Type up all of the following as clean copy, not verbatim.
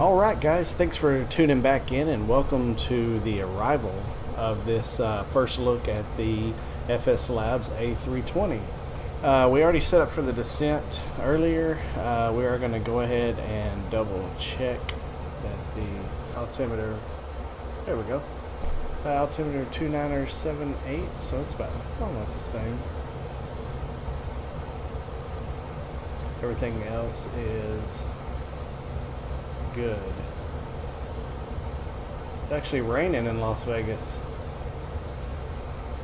Alright guys, thanks for tuning back in and welcome to the arrival of this first look at the FSLABS A320. We already set up for the descent earlier. We are going to go ahead and double check that the altimeter, there we go, altimeter 2978, so it's about almost the same. Everything else is good. It's actually raining in Las Vegas.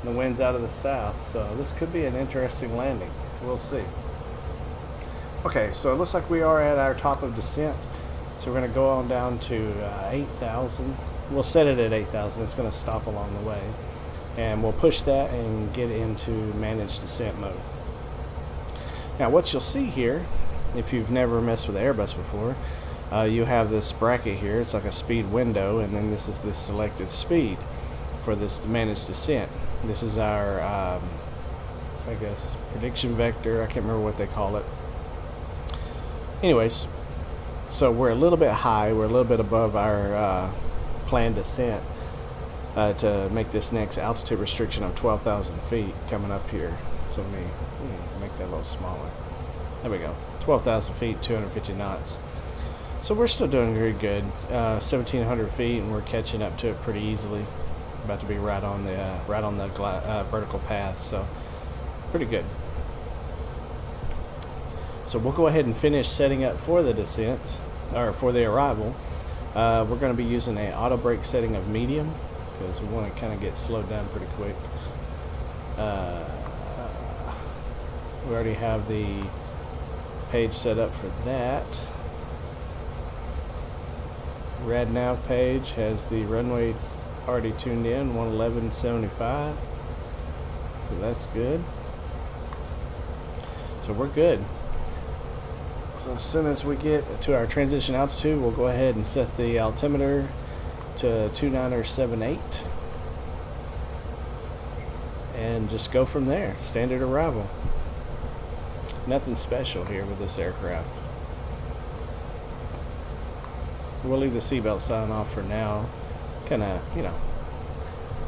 The wind's out of the south, so this could be an interesting landing. We'll see. Okay, so it looks like we are at our top of descent. So we're going to go on down to 8,000. We'll set it at 8,000. It's going to stop along the way. And we'll push that and get into managed descent mode. Now what you'll see here, if you've never messed with Airbus before, you have this bracket here. It's like a speed window, and then this is the selected speed for this managed descent. This is our, I guess, prediction vector. I can't remember what they call it. Anyways, so we're a little bit high. We're a little bit above our planned descent to make this next altitude restriction of 12,000 feet coming up here. So let me make that a little smaller. There we go. 12,000 feet, 250 knots. So we're still doing very good. 1,700 feet, and we're catching up to it pretty easily. About to be right on the vertical path, so pretty good. So we'll go ahead and finish setting up for the descent, or for the arrival. We're going to be using an auto brake setting of medium because we want to kind of get slowed down pretty quick. We already have the page set up for that. Rad nav page has the runway already tuned in, 111.75, so that's good. So we're good. So as soon as we get to our transition altitude, we'll go ahead and set the altimeter to 2978 and just go from there. Standard arrival. Nothing special here with this aircraft. We'll leave the seatbelt sign off for now. Kind of, you know,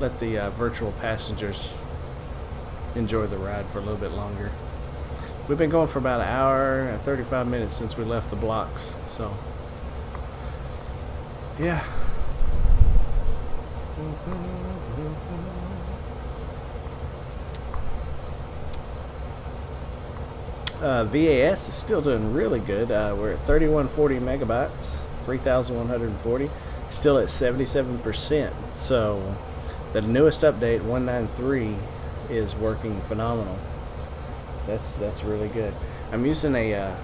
let the virtual passengers enjoy the ride for a little bit longer. We've been going for about an hour and 35 minutes since we left the blocks, so yeah. VAS is still doing really good. We're at 3140 megabytes, 3,140, still at 77%. So the newest update, 193, is working phenomenal. That's really good. I'm using a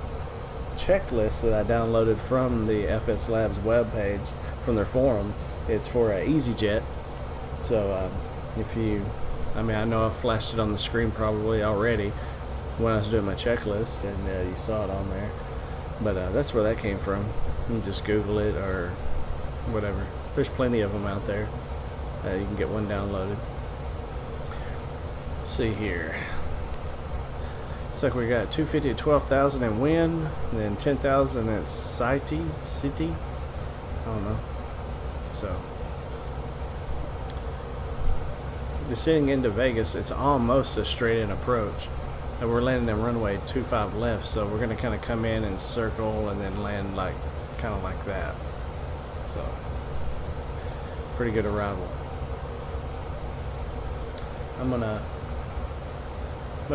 checklist that I downloaded from the FSLABS webpage, from their forum. It's for EasyJet. So if you, I mean, I know I flashed it on the screen probably already when I was doing my checklist, and you saw it on there. But that's where that came from. You can just Google it or whatever. There's plenty of them out there. You can get one downloaded. Let's see here. Looks like we got 250 at 12,000 in wind, and then 10,000 at city. I don't know. So, descending into Vegas, it's almost a straight-in approach. And we're landing in runway 25 left, so we're going to kind of come in and circle and then land like kind of like that. So, pretty good arrival. I'm gonna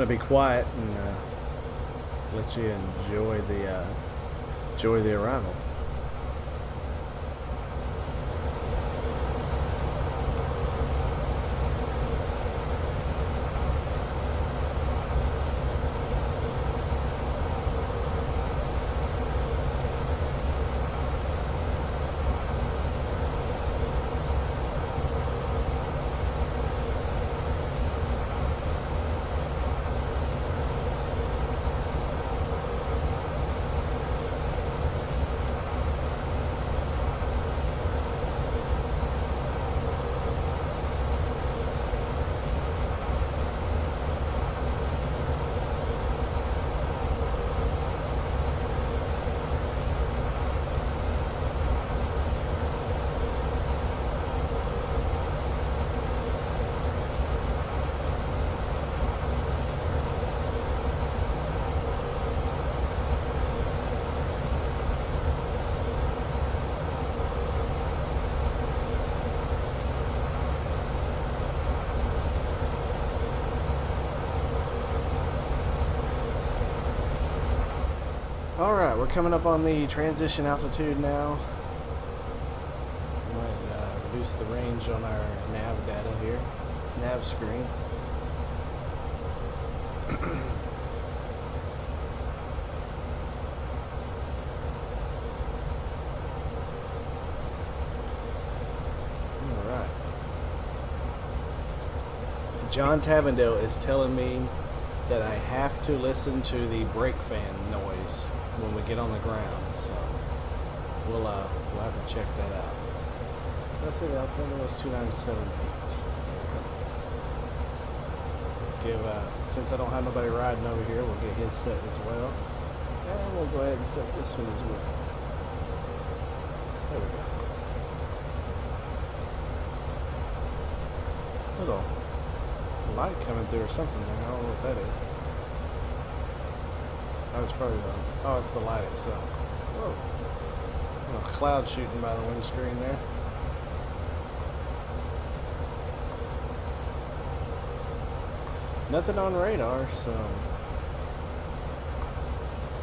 be quiet and let you enjoy the arrival. Alright, we're coming up on the transition altitude now. Might reduce the range on our nav data here, nav screen. Alright. John Tavendale is telling me that I have to listen to the brake fan noise when we get on the ground, so we'll have to check that out. Let's say the altimeter was 2978. Since I don't have nobody riding over here, we'll get his set as well, and we'll go ahead and set this one as well. There we go. Little light coming through or something there. I don't know what that is. That was probably it's the light itself. Whoa. A cloud shooting by the windscreen there. Nothing on radar, so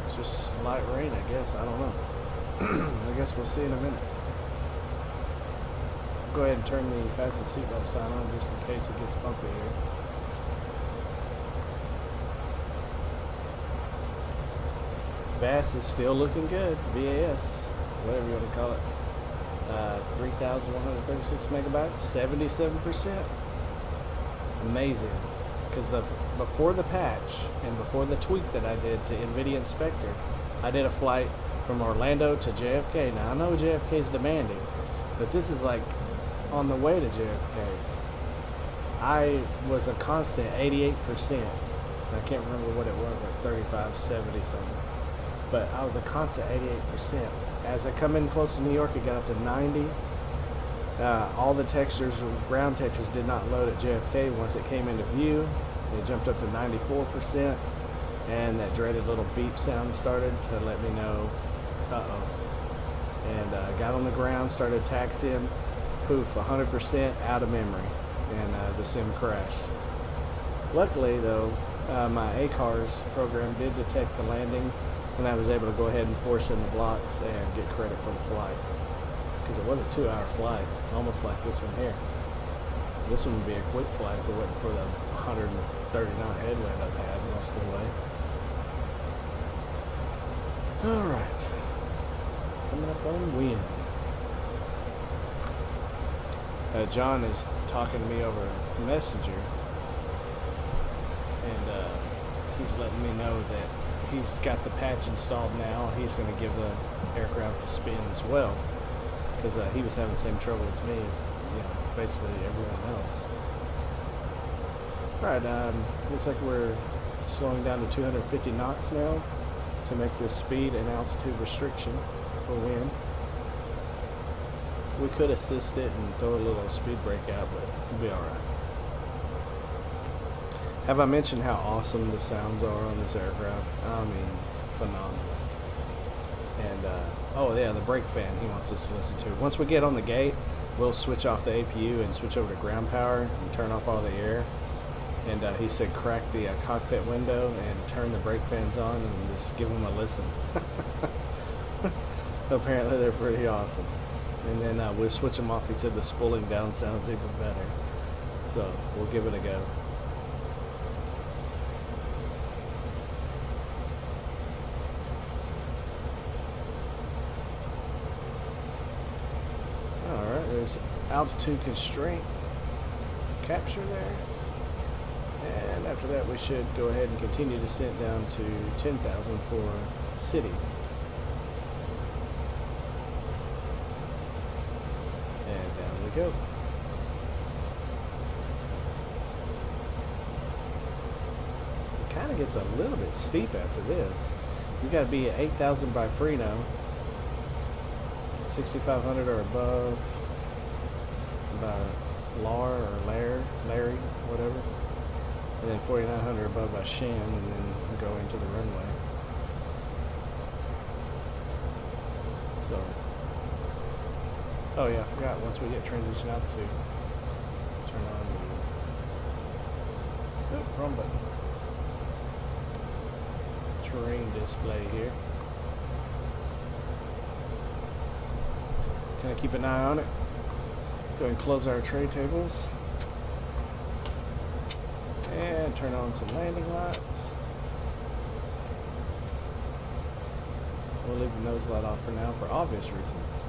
it's just light rain, I guess. I don't know. I guess we'll see in a minute. Go ahead and turn the fasten seatbelt sign on just in case it gets bumpy here. VAS is still looking good. VAS, whatever you want to call it. 3,136 megabytes, 77%. Amazing. Because before the patch and before the tweak that I did to NVIDIA Inspector, I did a flight from Orlando to JFK. Now I know JFK is demanding, but this is like on the way to JFK. I was a constant 88%. I can't remember what it was, like 35, 70 something. But I was a constant 88%. As I come in close to New York, it got up to 90. All the textures, ground textures, did not load at JFK. Once it came into view, it jumped up to 94%, and that dreaded little beep sound started to let me know, uh-oh. And got on the ground, started taxiing, poof, 100% out of memory, and the sim crashed. Luckily, though, my ACARS program did detect the landing, and I was able to go ahead and force in the blocks and get credit for the flight. Because it was a 2-hour flight, almost like this one here. This one would be a quick flight if it wasn't for the 130 knot headwind I've had most of the way. Alright. Coming up on wind. John is talking to me over Messenger, and he's letting me know that he's got the patch installed now. He's going to give the aircraft a spin as well, because he was having the same trouble as me, as basically everyone else. Alright, looks like we're slowing down to 250 knots now to make this speed and altitude restriction for wind. We could assist it and throw a little speed brake out, but it'll be alright. Have I mentioned how awesome the sounds are on this aircraft? I mean, phenomenal. And, oh yeah, the brake fan he wants us to listen to. Once we get on the gate, we'll switch off the APU and switch over to ground power and turn off all the air. And he said crack the cockpit window and turn the brake fans on and just give them a listen. Apparently they're pretty awesome. And then we'll switch them off. He said the spooling down sounds even better. So we'll give it a go. Alright, there's altitude constraint capture there. And after that we should go ahead and continue descent down to 10,000 for city. And down we go. It kind of gets a little bit steep after this. You got to be at 8,000 by Freno, 6,500 or above by Larry, whatever. And then 4,900 above by Shan, and then go into the runway. So, oh yeah, I forgot, once we get transition altitude, turn on the, oh, wrong button. Terrain display here. Kind of keep an eye on it. Go ahead and close our tray tables. And turn on some landing lights. We'll leave the nose light off for now for obvious reasons.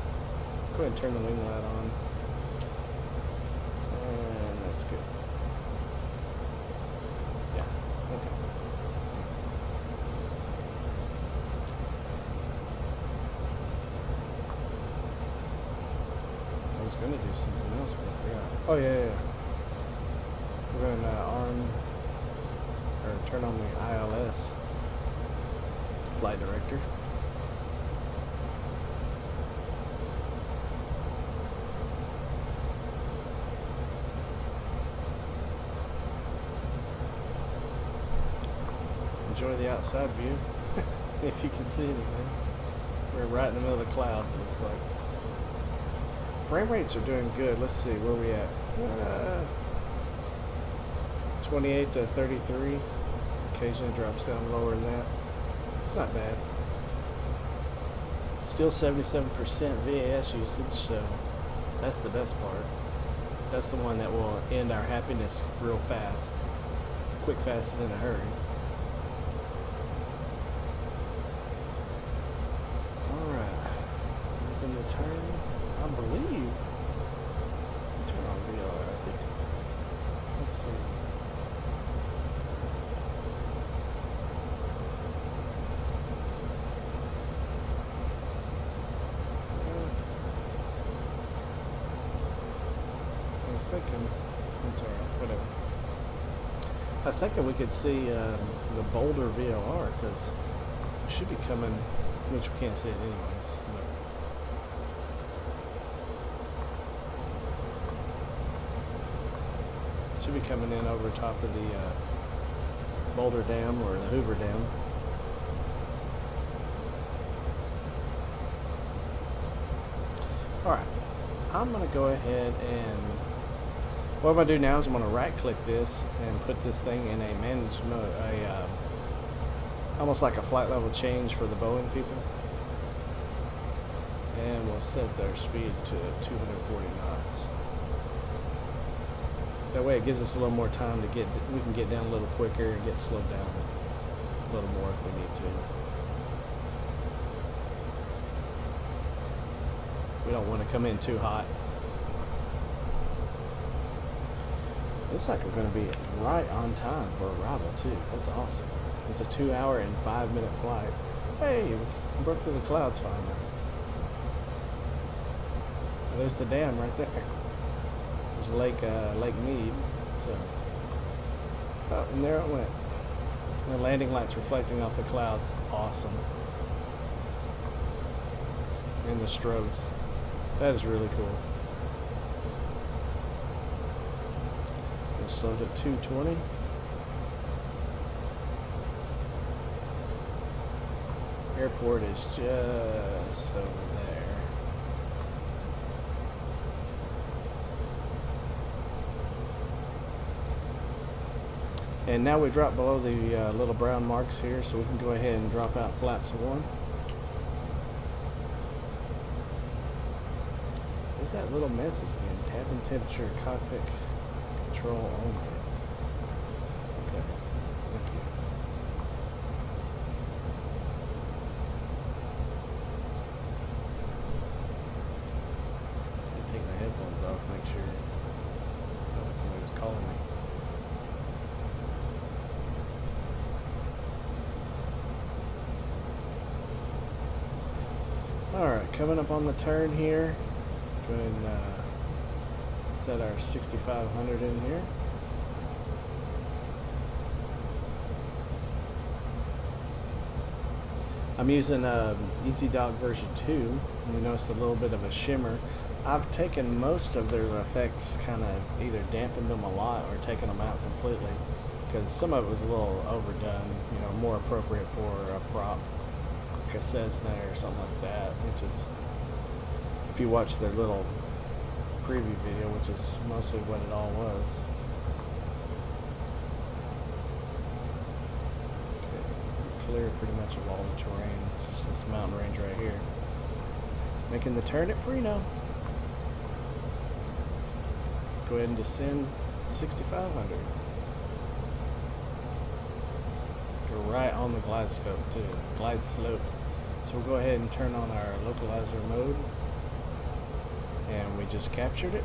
Go ahead and turn the wing light on. And that's good. Yeah, okay. I was going to do something else, but I forgot. Oh, yeah. We're going to turn on the ILS flight director. Enjoy the outside view, if you can see anything. We're right in the middle of the clouds, it looks like. Frame rates are doing good. Let's see, where are we at? 28 to 33. Occasionally drops down lower than that. It's not bad. Still 77% VAS usage, so that's the best part. That's the one that will end our happiness real fast. Quick, fast, and in a hurry. Alright. Looking to turn, I believe. Turn on VLR, I think. Let's see. Thinking, that's alright, whatever. I was thinking we could see the Boulder VOR, because it should be coming, which we can't see it anyways. But it should be coming in over top of the Boulder Dam or the Hoover Dam. Alright, I'm going to go ahead and what I'm going to do now is I'm going to right click this and put this thing in a managed mode, almost like a flight level change for the Boeing people. And we'll set their speed to 240 knots. That way it gives us a little more time to we can get down a little quicker and get slowed down a little more if we need to. We don't want to come in too hot. Looks like we're going to be right on time for arrival too. That's awesome. It's a 2-hour and 5-minute flight. Hey, we broke through the clouds finally. Well, there's the dam right there. There's Lake Mead. So, oh, and there it went. The landing lights reflecting off the clouds, awesome. And the strobes, that is really cool. Let's slow to 220. Airport is just over there. And now we drop below the little brown marks here, so we can go ahead and drop out flaps 1. What's that little message again? Cabin temperature, cockpit control only. Okay, thank you. I'll take my headphones off, make sure it's not like somebody was calling me. Alright, coming up on the turn here, go ahead and set our 6500 in here. I'm using EasyDock version 2. You notice a little bit of a shimmer. I've taken most of their effects, kind of either dampened them a lot or taken them out completely, because some of it was a little overdone, you know, more appropriate for a prop. A Cessna or something like that, which is, if you watch their little preview video, which is mostly what it all was. Okay, clear pretty much of all the terrain. It's just this mountain range right here. Making the turn at Prino. Go ahead and descend 6500. We're right on the glide scope too, glide slope. So we'll go ahead and turn on our localizer mode, and we just captured it.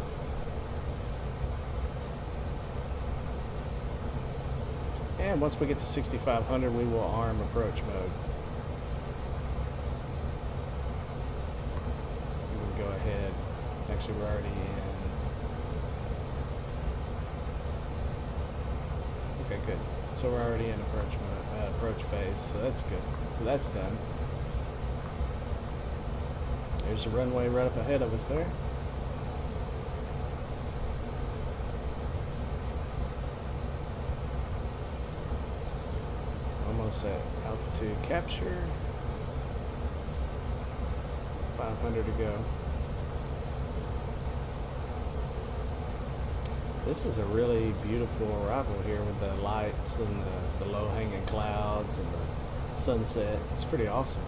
And once we get to 6500, we will arm approach mode. We can go ahead. Actually, we're already in. Okay, good. So we're already in approach mode, approach phase. So that's good. So that's done. There's a runway right up ahead of us there. Almost at altitude capture. 500 to go. This is a really beautiful arrival here with the lights and the low-hanging clouds and the sunset. It's pretty awesome.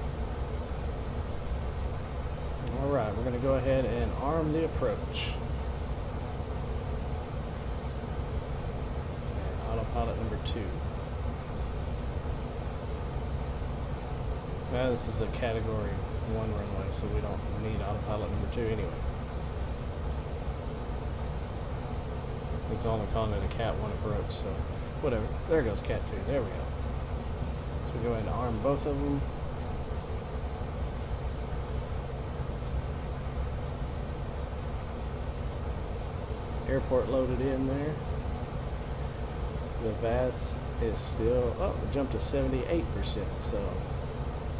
Alright, we're going to go ahead and arm the approach. And autopilot number 2. Now this is a category 1 runway, so we don't need autopilot number 2 anyways. It's only calling it a Cat 1 approach, so whatever. There goes Cat 2. There we go. So we go ahead and arm both of them. Airport loaded in there. The VAS is still, oh, it jumped to 78%, so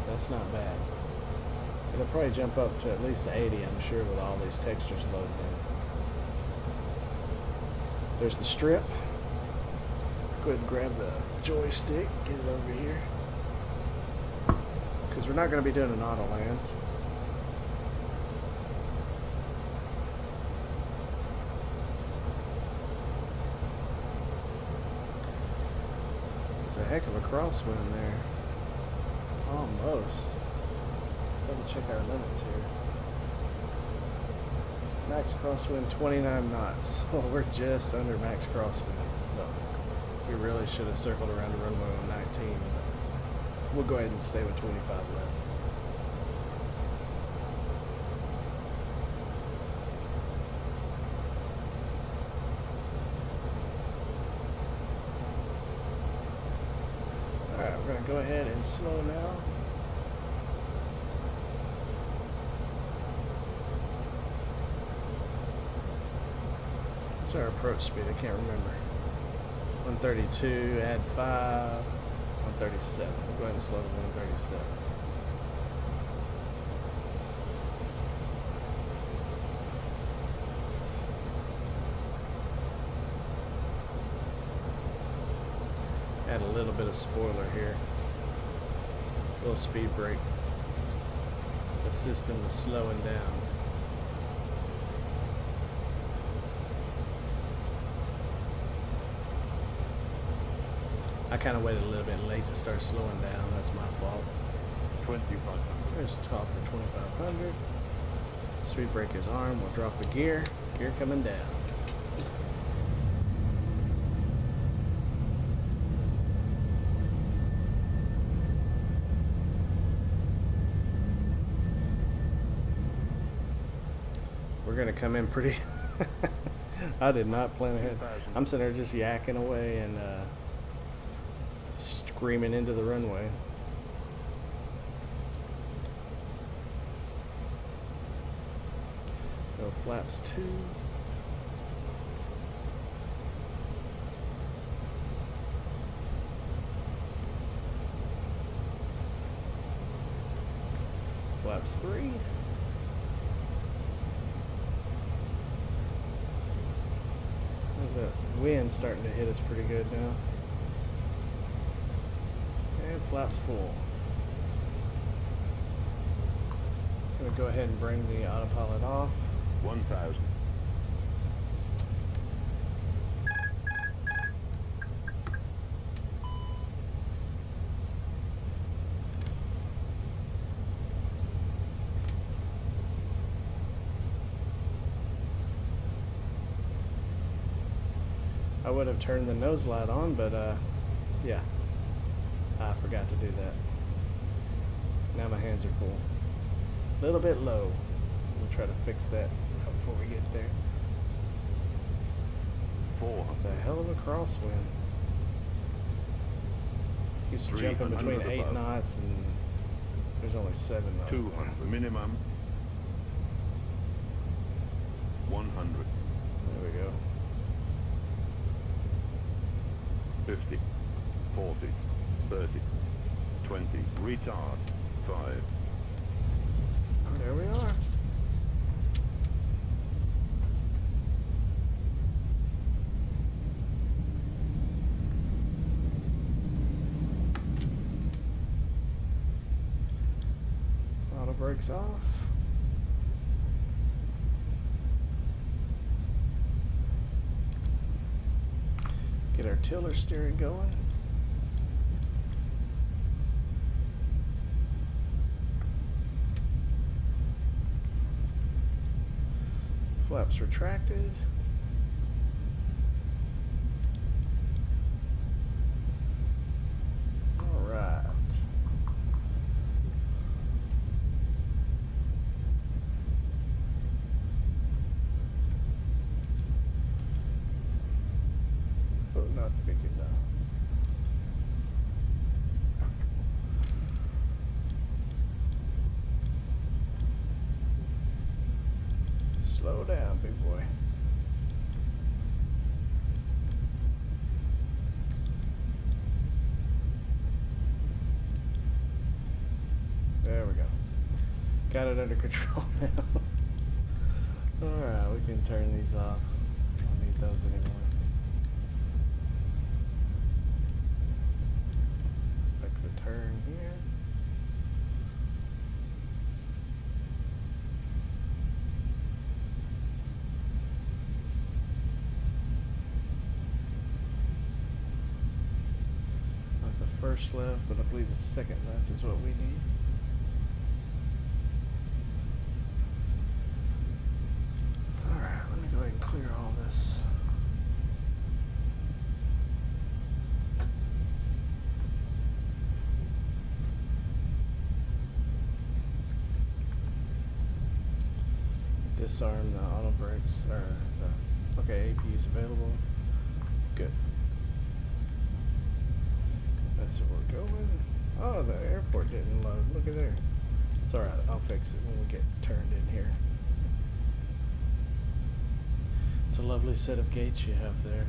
that's not bad. It'll probably jump up to at least 80, I'm sure, with all these textures loaded in. There's the strip. Go ahead and grab the joystick, get it over here. Because we're not going to be doing an auto land. There's a heck of a crosswind there. Almost. Let's double check our limits here. Max crosswind 29 knots. Well, we're just under max crosswind, so we really should have circled around the runway on 19. But we'll go ahead and stay with 25 left. Alright, we're going to go ahead and slow now. What's our approach speed? I can't remember. 132, add 5, 137. We'll go ahead and slow to 137. Add a little bit of spoiler here. A little speed brake. The system is slowing down. I kind of waited a little bit late to start slowing down. That's my fault. 2500. There's top for 2500. Speed brake is armed. We'll drop the gear. Gear coming down. We're gonna come in pretty. I did not plan ahead. I'm sitting there just yakking away and screaming into the runway. Go flaps 2. Flaps 3. There's a wind starting to hit us pretty good now. And flaps full. I'm going to go ahead and bring the autopilot off. 1000. I would have turned the nose light on, but yeah, I forgot to do that. Now my hands are full. A little bit low. We'll try to fix that before we get there. 400. It's a hell of a crosswind. Keeps jumping between 8 above. knots and there's only 7 knots. 200 minimum. 100. There we go. 50, 40, 30, 20, retard, 5. There we are. Auto brakes off. Get our tiller steering going. Flaps retracted. All right. Oh, not the big enough. Slow down, big boy. There we go. Got it under control now. Alright, we can turn these off. Don't need those anymore. Expect the turn here. Not the first left, but I believe the second left is what we need. Alright, let me go ahead and clear all this. Disarm the auto brakes, or the, okay, AP is available. Good. That's where we're going. Oh, the airport didn't load. Look at there. It's alright, I'll fix it when we get turned in here. It's a lovely set of gates you have there.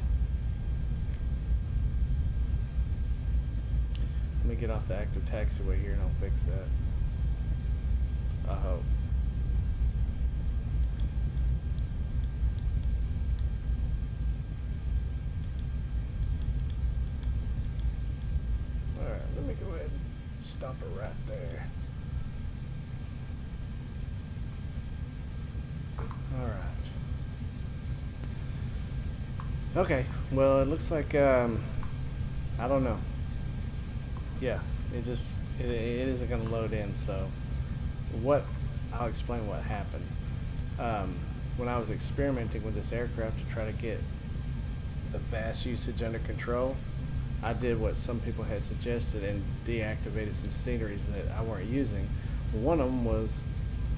me get off the active taxiway here and I'll fix that. I hope. Alright, let me go ahead and stop it right there. Alright. Okay, well, it looks like, I don't know. Yeah, it isn't going to load in, so I'll explain what happened. When I was experimenting with this aircraft to try to get the VAS usage under control, I did what some people had suggested and deactivated some sceneries that I weren't using. One of them was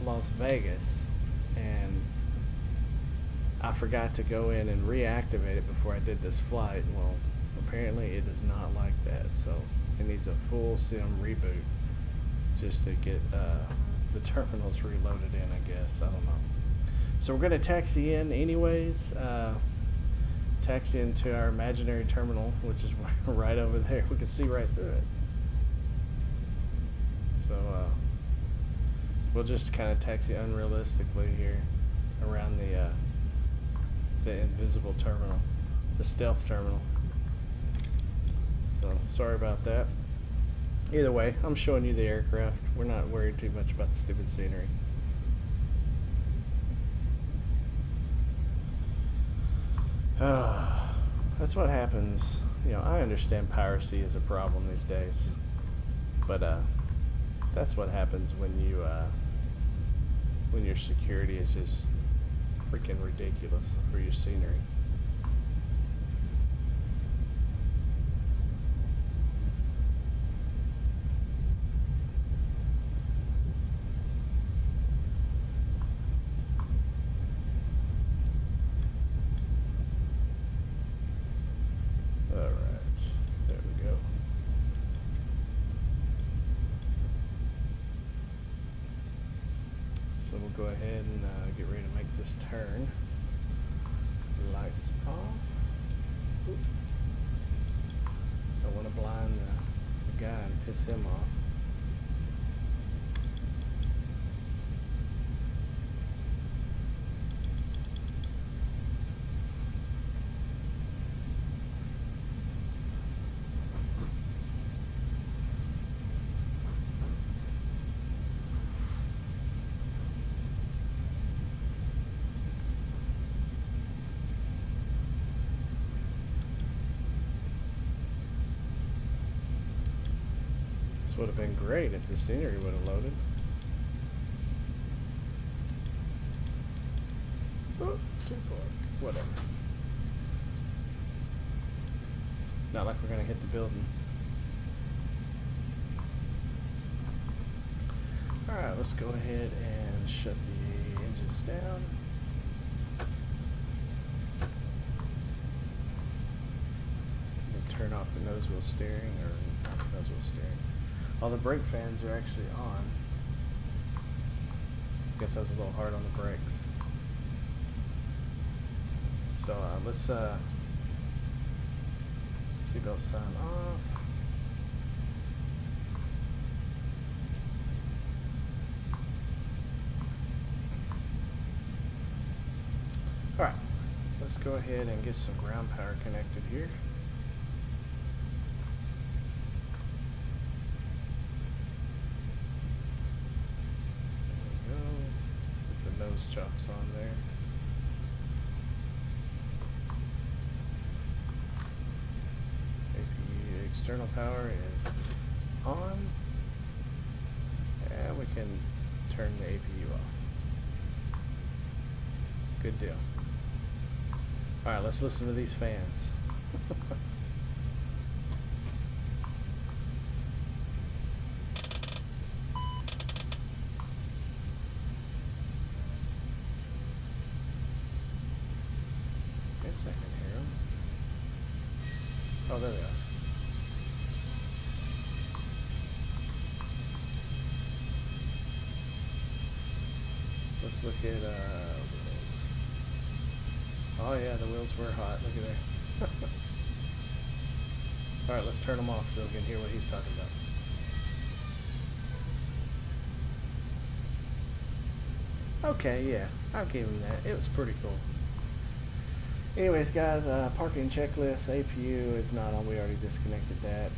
Las Vegas, and I forgot to go in and reactivate it before I did this flight. Well, apparently it does not like that, so it needs a full sim reboot just to get the terminals reloaded in, I guess. I don't know. So we're going to taxi in anyways. Taxi into our imaginary terminal, which is right over there. We can see right through it. So we'll just kind of taxi unrealistically here around the invisible terminal, the stealth terminal. So sorry about that. Either way, I'm showing you the aircraft. We're not worried too much about the stupid scenery. That's what happens. You know, I understand piracy is a problem these days, but that's what happens when your security is just freaking ridiculous for your scenery. So we'll go ahead and get ready to make this turn. Lights off. Oop. I want to blind the guy and piss him off. This would have been great if the scenery would have loaded. Oh, too far. Whatever. Not like we're going to hit the building. Alright, let's go ahead and shut the engines down. And turn off the nose wheel steering, or not the nose wheel steering. All the brake fans are actually on. Guess I was a little hard on the brakes. So let's seatbelt sign off. Alright, let's go ahead and get some ground power connected here. Nose chocks on there. APU external power is on, and we can turn the APU off. Good deal. Alright, let's listen to these fans. A second here. Oh, there they are. Let's look at wheels. Oh yeah, the wheels were hot. Look at there. Alright, let's turn them off so we can hear what he's talking about. Okay, yeah, I'll give him that. It was pretty cool. Anyways, guys, parking checklist. APU is not on. We already disconnected that.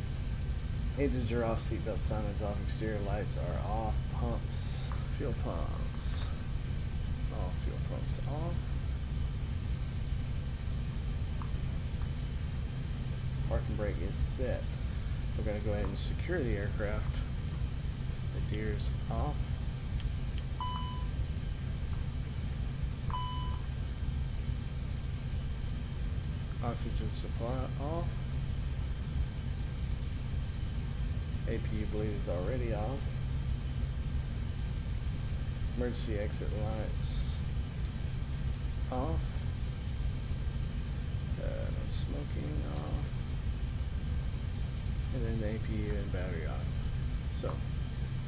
Engines are off. Seatbelt sign is off. Exterior lights are off. Pumps. Fuel pumps. All fuel pumps off. Parking brake is set. We're going to go ahead and secure the aircraft. The deer's off. Oxygen supply off. APU bleed is already off. Emergency exit lights off. No smoking off. And then the APU and battery on. So,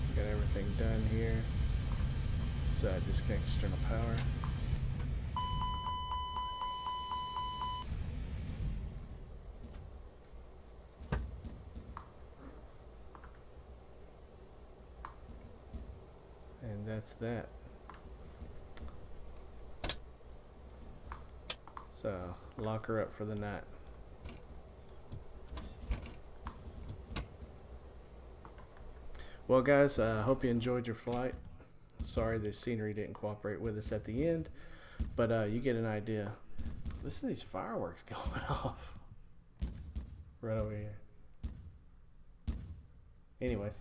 we got everything done here. So, disconnect external power. And that's that. So, lock her up for the night. Well, guys, I hope you enjoyed your flight. Sorry the scenery didn't cooperate with us at the end, but you get an idea. Listen to these fireworks going off right over here. Anyways,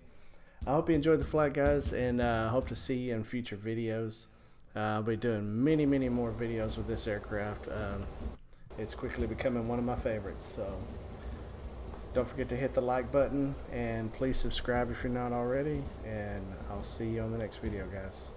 I hope you enjoyed the flight, guys, and hope to see you in future videos. I'll be doing many more videos with this aircraft. It's quickly becoming one of my favorites, so don't forget to hit the like button, and please subscribe if you're not already, and I'll see you on the next video, guys.